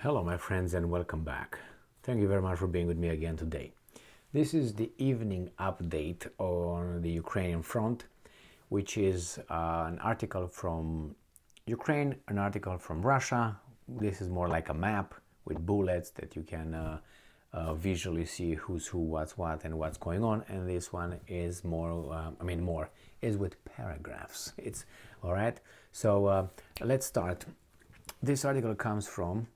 Hello my friends and welcome back. Thank you very much for being with me again today. This is the evening update on the Ukrainian front, which is an article from Ukraine, an article from Russia. This is more like a map with bullets that you can visually see who's who, what's what, and what's going on. And this one is more is with paragraphs. It's all right. So let's start. This article comes from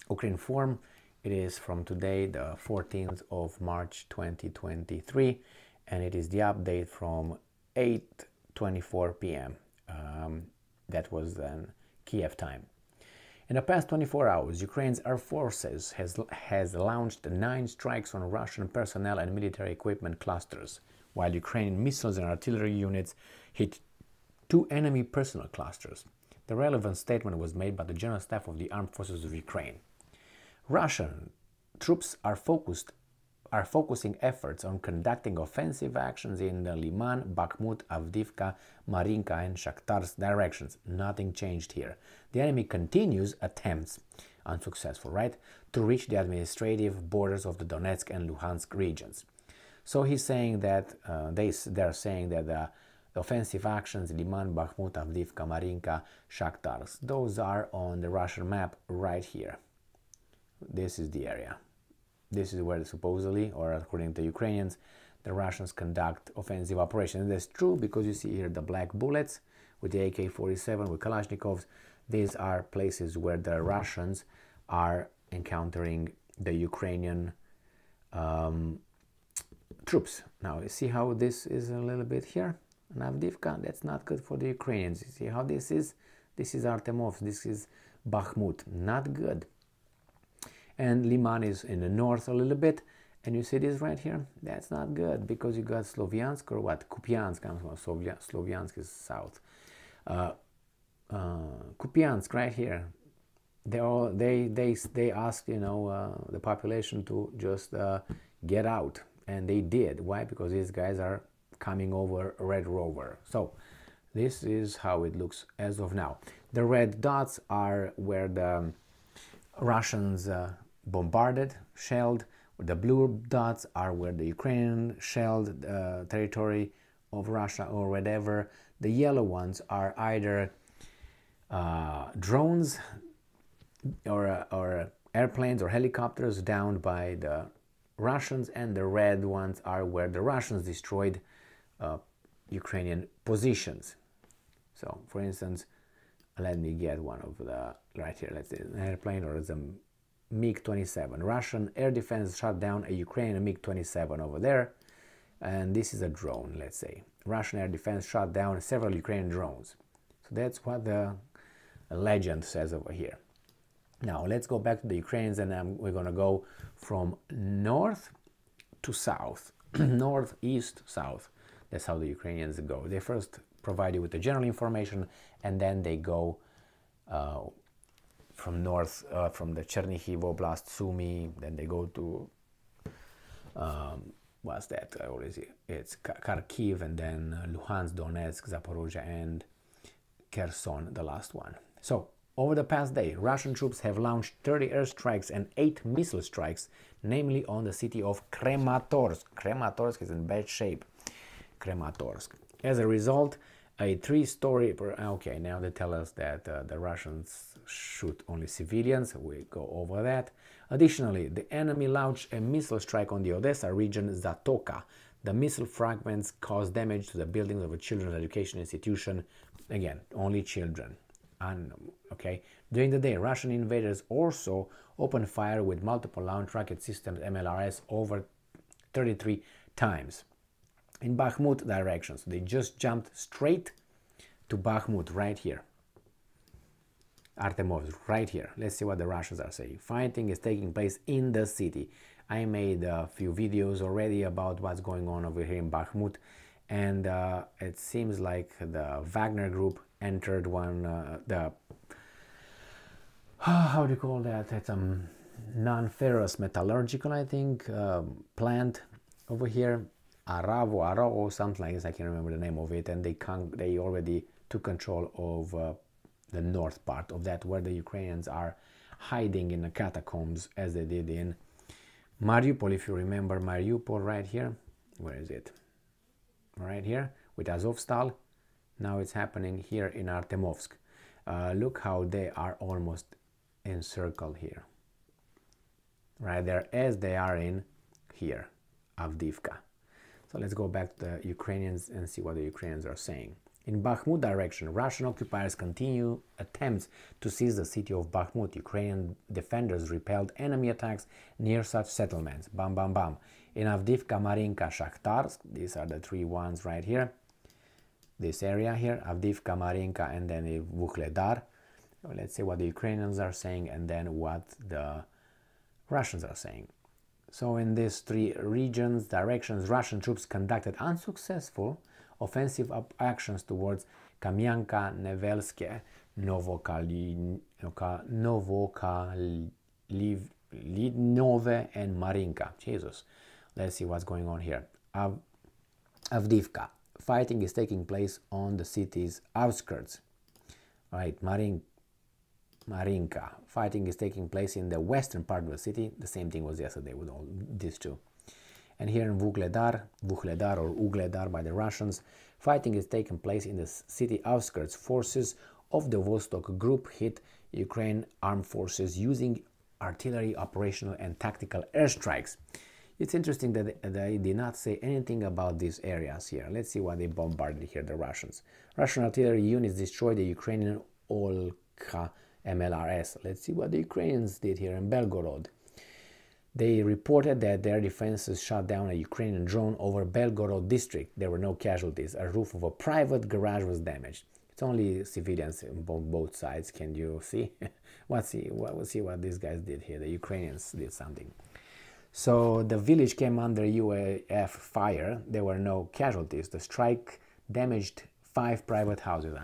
Ukrinform. It is from today, the 14th of March 2023, and it is the update from 8:24 p.m. That was then Kiev time. In the past 24 hours, Ukraine's Air Forces has launched 9 strikes on Russian personnel and military equipment clusters, while Ukrainian missiles and artillery units hit 2 enemy personnel clusters. The relevant statement was made by the General Staff of the Armed Forces of Ukraine. Russian troops are focusing efforts on conducting offensive actions in the Liman, Bakhmut, Avdiivka, Marinka and Shakhtarsk directions. Nothing changed here. The enemy continues attempts, unsuccessful, right, to reach the administrative borders of the Donetsk and Luhansk regions. So he's saying that they're saying that the offensive actions, Liman, Bakhmut, Avdiivka, Marinka, Shakhtarsk, those are on the Russian map right here. This is the area. This is where supposedly, or according to Ukrainians, the Russians conduct offensive operations. And that's true because you see here the black bullets with the AK-47, with Kalashnikovs. These are places where the Russians are encountering the Ukrainian troops. Now, you see how this is a little bit here? In Avdiivka, that's not good for the Ukrainians. You see how this is? This is Artemovsk, this is Bakhmut. Not good. And Liman is in the north a little bit, and you see this right here? That's not good because you got Sloviansk, or what? Kupiansk comes from Sloviansk is south. Kupiansk right here. They asked the population to just get out, and they did. Why? Because these guys are coming over Red Rover. So this is how it looks as of now. The red dots are where the Russians bombarded, shelled. The blue dots are where the Ukrainian shelled territory of Russia or whatever. The yellow ones are either drones or airplanes or helicopters downed by the Russians, and the red ones are where the Russians destroyed Ukrainian positions. So, for instance, let me get one of the right here. Let's say an airplane, or it's a MiG-27. Russian air defense shot down a Ukrainian MiG-27 over there, and this is a drone. Let's say Russian air defense shot down several Ukrainian drones. So that's what the legend says over here. Now let's go back to the Ukrainians, and we're gonna go from north to south, north, east, south. That's how the Ukrainians go. They first provide you with the general information, and then they go from north, from the Chernihiv Oblast, Sumy, then they go to what's that? It's Kharkiv, and then Luhansk, Donetsk, Zaporizhia, and Kherson, the last one. So over the past day, Russian troops have launched 30 airstrikes and 8 missile strikes, namely on the city of Krematorsk. Krematorsk is in bad shape. Krematorsk. As a result, a 3-story... Okay, now they tell us that the Russians shoot only civilians. We go over that. Additionally, the enemy launched a missile strike on the Odessa region, Zatoka. The missile fragments caused damage to the buildings of a children's education institution. Again, only children. Okay. During the day, Russian invaders also opened fire with multiple launch rocket systems, MLRS, over 33 times. In Bakhmut direction. So they just jumped straight to Bakhmut right here. Artemovsk right here. Let's see what the Russians are saying. Fighting is taking place in the city. I made a few videos already about what's going on over here in Bakhmut, and it seems like the Wagner group entered one, how do you call that? It's a non-ferrous metallurgical, I think, plant over here. Aravo, or something like this, I can't remember the name of it, and they already took control of the north part of that, where the Ukrainians are hiding in the catacombs as they did in Mariupol. If you remember Mariupol right here, where is it? Right here with Azovstal. Now it's happening here in Artemovsk. Look how they are almost encircled here. Right there as they are in here, Avdiivka. So let's go back to the Ukrainians and see what the Ukrainians are saying. In Bakhmut direction, Russian occupiers continue attempts to seize the city of Bakhmut. Ukrainian defenders repelled enemy attacks near such settlements. Bam, bam, bam. In Avdiivka, Marinka, Shakhtarsk, these are the three ones right here. This area here, Avdiivka, Marinka, and then Vuhledar. Let's see what the Ukrainians are saying and then what the Russians are saying. So in these three regions, directions, Russian troops conducted unsuccessful offensive actions towards Kamyanka, Nevelske, Novokalidnove, and Marinka. Jesus. Let's see what's going on here. Avdiivka. Fighting is taking place on the city's outskirts. Right, Marinka. Fighting is taking place in the western part of the city. The same thing was yesterday with all these two. And here in Vuhledar or Ugledar by the Russians, fighting is taking place in the city outskirts. Forces of the Vostok group hit Ukraine armed forces using artillery, operational and tactical airstrikes. It's interesting that they did not say anything about these areas here. Let's see what they bombarded here, the Russians. Russian artillery units destroyed the Ukrainian Olkha MLRS. Let's see what the Ukrainians did here in Belgorod. They reported that their defenses shot down a Ukrainian drone over Belgorod district. There were no casualties. A roof of a private garage was damaged. It's only civilians on both sides. Can you see? We'll see what these guys did here. The Ukrainians did something. So the village came under UAF fire. There were no casualties. The strike damaged 5 private houses.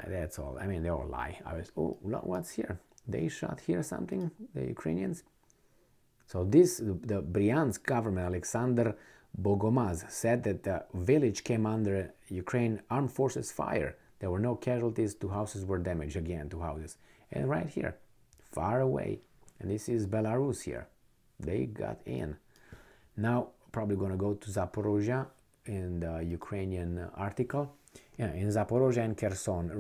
That's all. I mean, they all lie. What's here? They shot here something, the Ukrainians. So the Bryansk government, Alexander Bogomaz, said that the village came under Ukraine armed forces fire. There were no casualties. 2 houses were damaged. Again, 2 houses. And right here, far away. And this is Belarus here. They got in. Now, probably going to go to Zaporizhia in the Ukrainian article. Yeah, in Zaporizhia and Kherson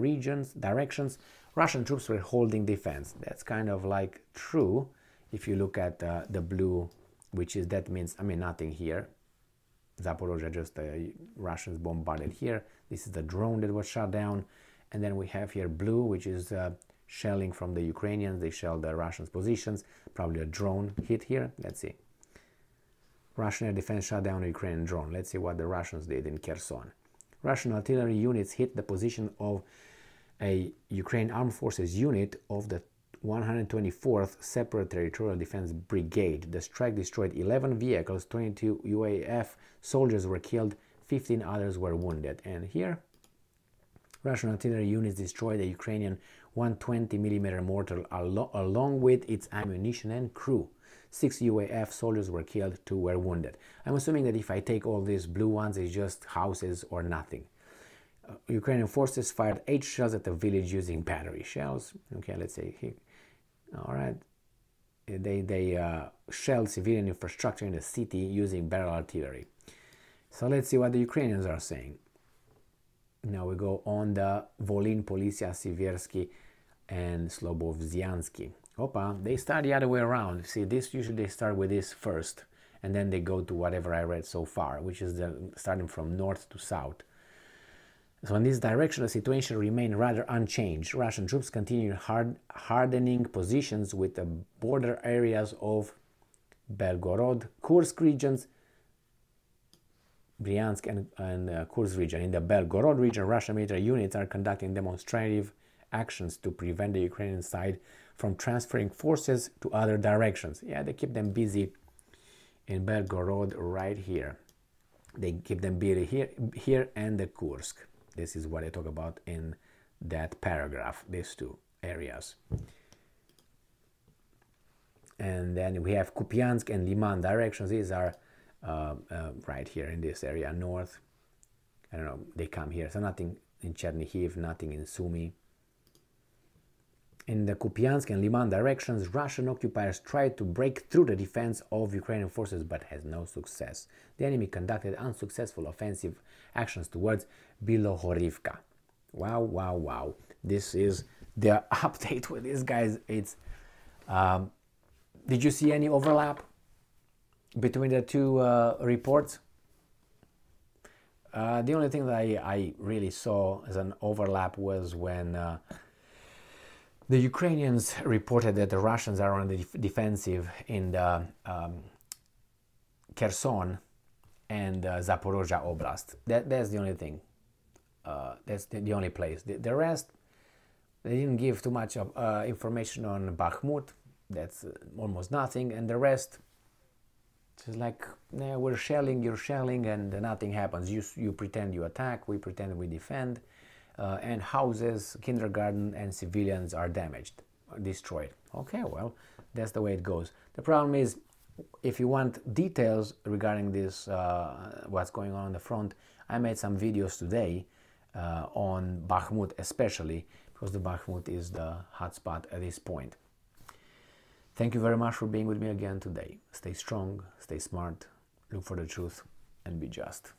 directions, Russian troops were holding defense. That's kind of like true if you look at the blue, that means, nothing here. Zaporizhia, just the Russians bombarded here. This is the drone that was shot down. And then we have here blue, which is shelling from the Ukrainians. They shelled the Russians' positions. Probably a drone hit here. Let's see. Russian air defense shot down a Ukrainian drone. Let's see what the Russians did in Kherson. Russian artillery units hit the position of a Ukraine Armed Forces unit of the 124th Separate Territorial Defense Brigade. The strike destroyed 11 vehicles, 22 UAF soldiers were killed, 15 others were wounded. And here, Russian artillery units destroyed a Ukrainian 120mm mortar along with its ammunition and crew. 6 UAF soldiers were killed, 2 were wounded. I'm assuming that if I take all these blue ones, it's just houses or nothing. Ukrainian forces fired 8 shells at the village using battery shells. Okay, let's say here. All right. They shelled civilian infrastructure in the city using barrel artillery. So let's see what the Ukrainians are saying. Now we go on the Volyn, Polisia, Siversky, and Slobozhiansky. Opa, they start the other way around. See, usually they start with this first, and then they go to whatever I read so far, which is starting from north to south. So in this direction, the situation remained rather unchanged. Russian troops continued hardening positions with the border areas of Belgorod, Kursk regions, Bryansk and Kursk region. In the Belgorod region, Russian military units are conducting demonstrative actions to prevent the Ukrainian side from transferring forces to other directions. Yeah, they keep them busy in Belgorod right here. They keep them busy here and the Kursk. This is what I talk about in that paragraph, these 2 areas. And then we have Kupiansk and Liman directions. These are right here in this area, north. I don't know, they come here. So nothing in Chernihiv, nothing in Sumy. In the Kupiansk and Liman directions, Russian occupiers tried to break through the defense of Ukrainian forces but had no success. The enemy conducted unsuccessful offensive actions towards Bilohorivka. Wow, wow, wow. This is the update with these guys. It's did you see any overlap between the two reports? The only thing that I really saw as an overlap was when the Ukrainians reported that the Russians are on the defensive in the Kherson and Zaporizhia Oblast. That's the only thing. That's the only place. The rest, they didn't give too much of, information on Bakhmut. That's almost nothing. And the rest, it's like, yeah, we're shelling, you're shelling, and nothing happens. You pretend you attack, we pretend we defend. And houses, kindergarten, and civilians are damaged, destroyed. Okay, well, that's the way it goes. The problem is, if you want details regarding this, what's going on the front, I made some videos today on Bakhmut especially, because the Bakhmut is the hotspot at this point. Thank you very much for being with me again today. Stay strong, stay smart, look for the truth, and be just.